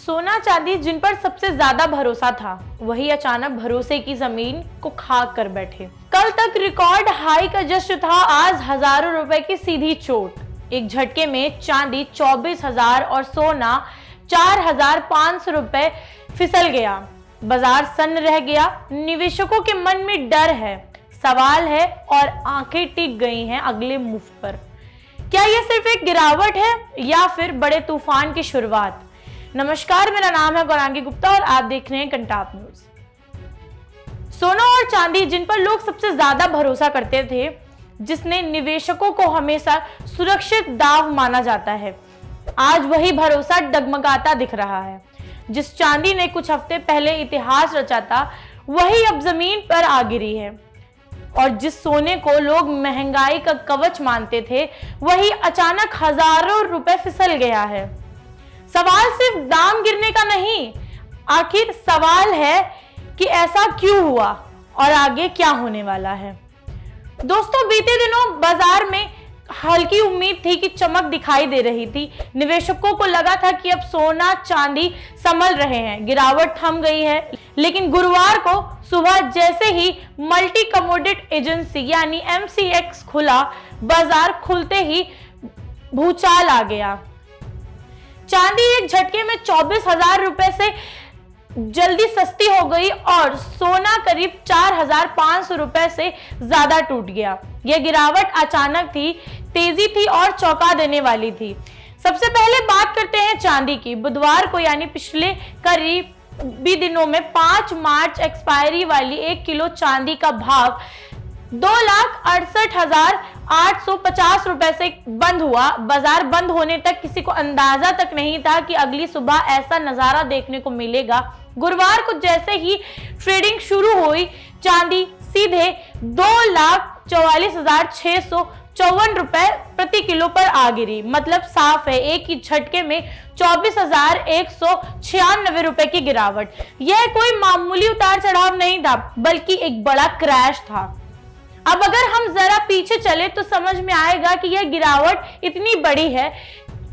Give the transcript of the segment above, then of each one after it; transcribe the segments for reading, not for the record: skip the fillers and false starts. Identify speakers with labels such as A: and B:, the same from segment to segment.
A: सोना चांदी जिन पर सबसे ज्यादा भरोसा था, वही अचानक भरोसे की जमीन को खाक कर बैठे। कल तक रिकॉर्ड हाई का जश्न था, आज हजारों रुपए की सीधी चोट। एक झटके में चांदी 24,000 और सोना 4,500 रुपए फिसल गया। बाजार सन्न रह गया। निवेशकों के मन में डर है, सवाल है और आंखें टिक गई हैं अगले मूव पर। क्या यह सिर्फ एक गिरावट है या फिर बड़े तूफान की शुरुआत? नमस्कार, मेरा नाम है गौरांगी गुप्ता और आप देख रहे हैं कंटाप न्यूज। सोना और चांदी जिन पर लोग सबसे ज्यादा भरोसा करते थे, जिसने निवेशकों को हमेशा सुरक्षित दाव माना जाता है, आज वही भरोसा डगमगाता दिख रहा है। जिस चांदी ने कुछ हफ्ते पहले इतिहास रचा था, वही अब जमीन पर आ गिरी है। और जिस सोने को लोग महंगाई का कवच मानते थे, वही अचानक हजारों रुपए फिसल गया है। सवाल सिर्फ दाम गिरने का नहीं, आखिर सवाल है कि ऐसा क्यों हुआ और आगे क्या होने वाला है। दोस्तों, बीते दिनों बाजार में हल्की उम्मीद थी कि चमक दिखाई दे रही थी। निवेशकों को लगा था कि अब सोना चांदी संभल रहे हैं, गिरावट थम गई है। लेकिन गुरुवार को सुबह जैसे ही मल्टी कमोडिटी एजेंसी यानी MCX खुला, बाजार खुलते ही भूचाल आ गया। चांदी एक झटके में 24,000 रुपए से जल्दी सस्ती हो गई और सोना करीब 4,500 रुपए से ज्यादा टूट गया। यह गिरावट अचानक थी, तेजी थी और चौंका देने वाली थी। सबसे पहले बात करते हैं चांदी की। बुधवार को यानी पिछले करीबी दिनों में 5 मार्च एक्सपायरी वाली 1 किलो चांदी का भाव 2,68,850 रुपए से बंद हुआ। बाजार बंद होने तक किसी को अंदाजा तक नहीं था कि अगली सुबह ऐसा नजारा देखने को मिलेगा। गुरुवार को जैसे ही ट्रेडिंग शुरू हुई, चांदी सीधे 2,44,654 रुपए प्रति किलो पर आ गिरी। मतलब साफ है, एक ही झटके में 24,196 रुपए की गिरावट। यह कोई मामूली उतार चढ़ाव नहीं था, बल्कि एक बड़ा क्रैश था। अब अगर हम जरा पीछे चले तो समझ में आएगा कि यह गिरावट इतनी बड़ी है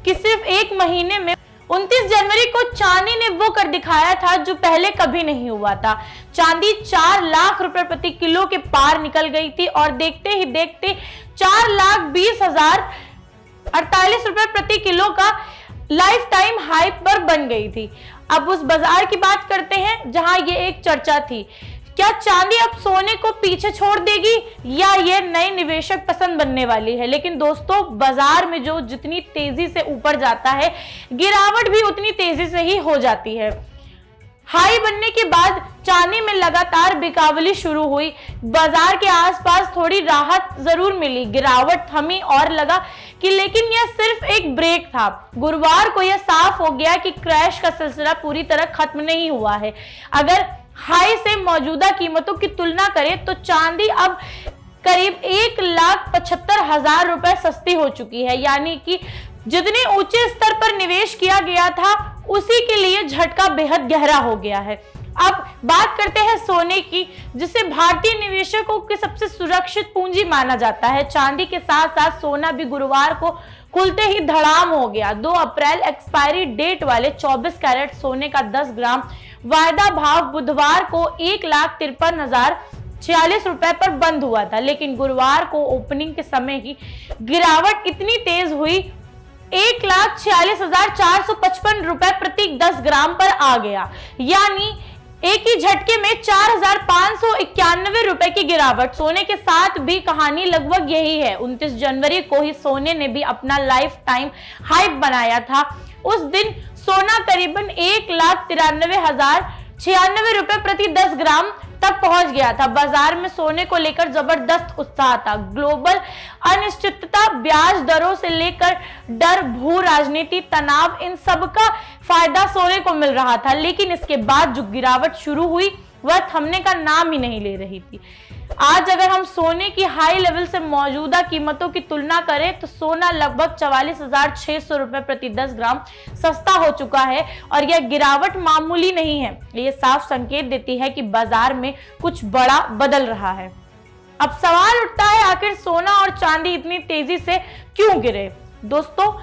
A: कि सिर्फ एक महीने में 29 जनवरी को चांदी ने वो कर दिखाया था जो पहले कभी नहीं हुआ था। चांदी 4 लाख रुपए प्रति किलो के पार निकल गई थी और देखते ही देखते 4,20,048 रुपए प्रति किलो का लाइफ टाइम हाई पर बन गई थी। अब उस बाजार की बात करते हैं जहां ये एक चर्चा थी। क्या चांदी अब सोने को पीछे छोड़ देगी या ये नए निवेशक पसंद बनने वाली है? लेकिन दोस्तों, बाजार में जो जितनी तेजी से ऊपर जाता है, गिरावट भी उतनी तेजी से ही हो जाती है। हाई बनने के बाद चांदी में लगातार बिकावली शुरू हुई। बाजार के आसपास थोड़ी राहत जरूर मिली, गिरावट थमी और लगा कि लेकिन यह सिर्फ एक ब्रेक था। गुरुवार को यह साफ हो गया कि क्रैश का सिलसिला पूरी तरह खत्म नहीं हुआ है। अगर हाई से मौजूदा कीमतों की तुलना करें तो चांदी अब करीब 1,75,000 रुपए सस्ती हो चुकी है। यानी कि जितने ऊंचे स्तर पर निवेश किया गया था, उसी के लिए झटका बेहद गहरा हो गया है। अब बात करते हैं सोने की, जिसे भारतीय निवेशकों की सबसे सुरक्षित पूंजी माना जाता है। चांदी के साथ साथ सोना भी गुरुवार को खुलते ही धड़ाम हो गया। 2 अप्रैल एक्सपायरी डेट वाले 24 कैरेट सोने का 10 ग्राम वायदा भाव बुधवार को 1,53,046 रुपए पर बंद हुआ था। लेकिन गुरुवार को ओपनिंग के समय ही गिरावट इतनी तेज हुई, 1,46,455 रुपए प्रति 10 ग्राम पर आ गया। यानी एक ही झटके में 4,591 रुपए की गिरावट। सोने के साथ भी कहानी लगभग यही है। 29 जनवरी को ही सोने ने भी अपना लाइफ टाइम हाई बनाया था। उस दिन सोना करीबन 1,93,096 रुपए प्रति 10 ग्राम तक पहुंच गया था। बाजार में सोने को लेकर जबरदस्त उत्साह था। ग्लोबल अनिश्चितता, ब्याज दरों से लेकर डर, भू राजनीति, तनाव, इन सब का फायदा सोने को मिल रहा था। लेकिन इसके बाद जो गिरावट शुरू हुई, वह थमने का नाम ही नहीं ले रही थी। आज अगर हम सोने की हाई लेवल से मौजूदा कीमतों की तुलना करें तो सोना लगभग 44,600 रुपए प्रति 10 ग्राम सस्ता हो चुका है और यह गिरावट मामूली नहीं है। यह साफ संकेत देती है कि बाजार में कुछ बड़ा बदल रहा है। अब सवाल उठता है, आखिर सोना और चांदी इतनी तेजी से क्यों गिरे? दोस्तों,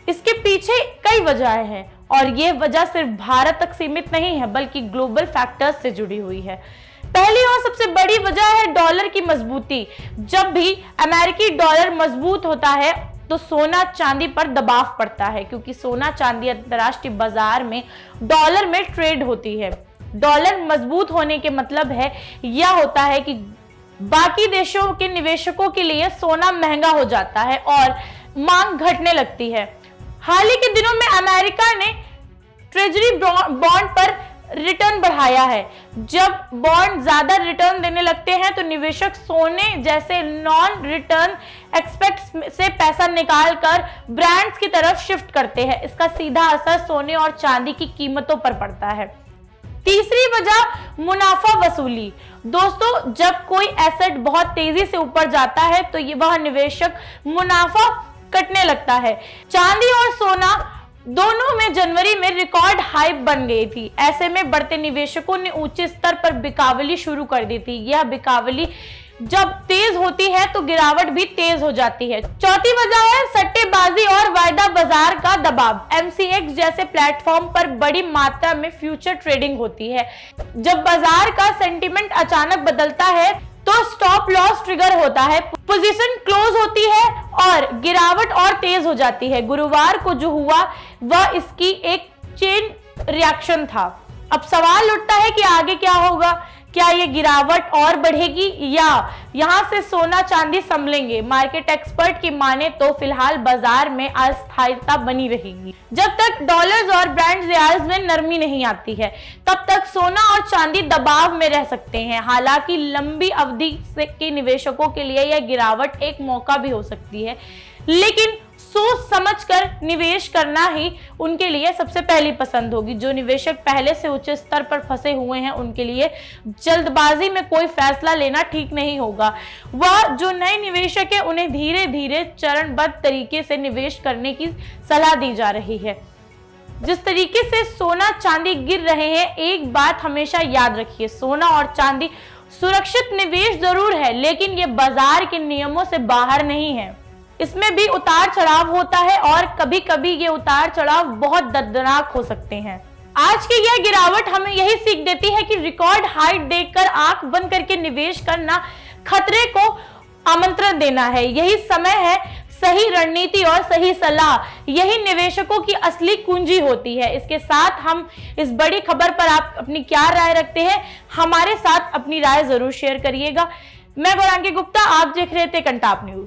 A: इसके पीछे कई वजहें हैं और ये वजह सिर्फ भारत तक सीमित नहीं है बल्कि ग्लोबल फैक्टर्स से जुड़ी हुई है। पहली और सबसे बड़ी वजह है डॉलर की मजबूती। जब भी अमेरिकी डॉलर मजबूत होता है तो सोना चांदी पर दबाव पड़ता है, क्योंकि सोना चांदी अंतर्राष्ट्रीय बाजार में डॉलर में ट्रेड होती है। डॉलर मजबूत होने के मतलब है यह होता है कि बाकी देशों के निवेशकों के लिए सोना महंगा हो जाता है और मांग घटने लगती है। हाल ही के दिनों में अमेरिका ने ट्रेजरी बॉन्ड पर रिटर्न बढ़ाया है। जब बॉन्ड ज्यादा रिटर्न देने लगते हैं तो निवेशक सोने जैसे नॉन रिटर्न एक्सपेक्ट से पैसा निकालकर ब्रांड्स की तरफ शिफ्ट करते हैं। इसका सीधा असर सोने और चांदी की कीमतों पर पड़ता है। तीसरी वजह मुनाफा वसूली। दोस्तों, जब कोई एसेट बहुत तेजी से ऊपर जाता है तो वह निवेशक मुनाफा कटने लगता है। चांदी और सोना दोनों में जनवरी में रिकॉर्ड हाई बन गई थी। ऐसे में बढ़ते निवेशकों ने ऊंचे स्तर पर बिकावली शुरू कर दी थी। यह बिकावली जब तेज होती है तो गिरावट भी तेज हो जाती है। चौथी वजह है सट्टेबाजी और वायदा बाजार का दबाव। MCX जैसे प्लेटफॉर्म पर बड़ी मात्रा में फ्यूचर ट्रेडिंग होती है। जब बाजार का सेंटीमेंट अचानक बदलता है तो स्टॉप लॉस ट्रिगर होता है, पोजीशन क्लोज होती है और गिरावट और तेज हो जाती है। गुरुवार को जो हुआ वह इसकी एक चेन रिएक्शन था। अब सवाल उठता है कि आगे क्या होगा? क्या ये गिरावट और बढ़ेगी या यहां से सोना चांदी संभलेंगे? मार्केट एक्सपर्ट की माने तो फिलहाल बाजार में अस्थायिता बनी रहेगी। जब तक डॉलर्स और ब्रांड रियाल्स में नरमी नहीं आती है तब तक सोना और चांदी दबाव में रह सकते हैं। हालांकि लंबी अवधि के निवेशकों के लिए यह गिरावट एक मौका भी हो सकती है, लेकिन सोच समझकर निवेश करना ही उनके लिए सबसे पहली पसंद होगी। जो निवेशक पहले से उच्च स्तर पर फंसे हुए हैं उनके लिए जल्दबाजी में कोई फैसला लेना ठीक नहीं होगा। वह जो नए निवेशक है उन्हें धीरे धीरे चरणबद्ध तरीके से निवेश करने की सलाह दी जा रही है। जिस तरीके से सोना चांदी गिर रहे हैं, एक बात हमेशा याद रखिए, सोना और चांदी सुरक्षित निवेश जरूर है, लेकिन ये बाजार के नियमों से बाहर नहीं है। इसमें भी उतार चढ़ाव होता है और कभी कभी ये उतार चढ़ाव बहुत दर्दनाक हो सकते हैं। आज की यह गिरावट हमें यही सीख देती है कि रिकॉर्ड हाई देखकर आंख बंद करके निवेश करना खतरे को आमंत्रण देना है। यही समय है, सही रणनीति और सही सलाह यही निवेशकों की असली कुंजी होती है। इसके साथ हम इस बड़ी खबर पर आप अपनी क्या राय रखते हैं, हमारे साथ अपनी राय जरूर शेयर करिएगा। मैं गौरांगी गुप्ता, आप देख रहे थे कंटाप न्यूज।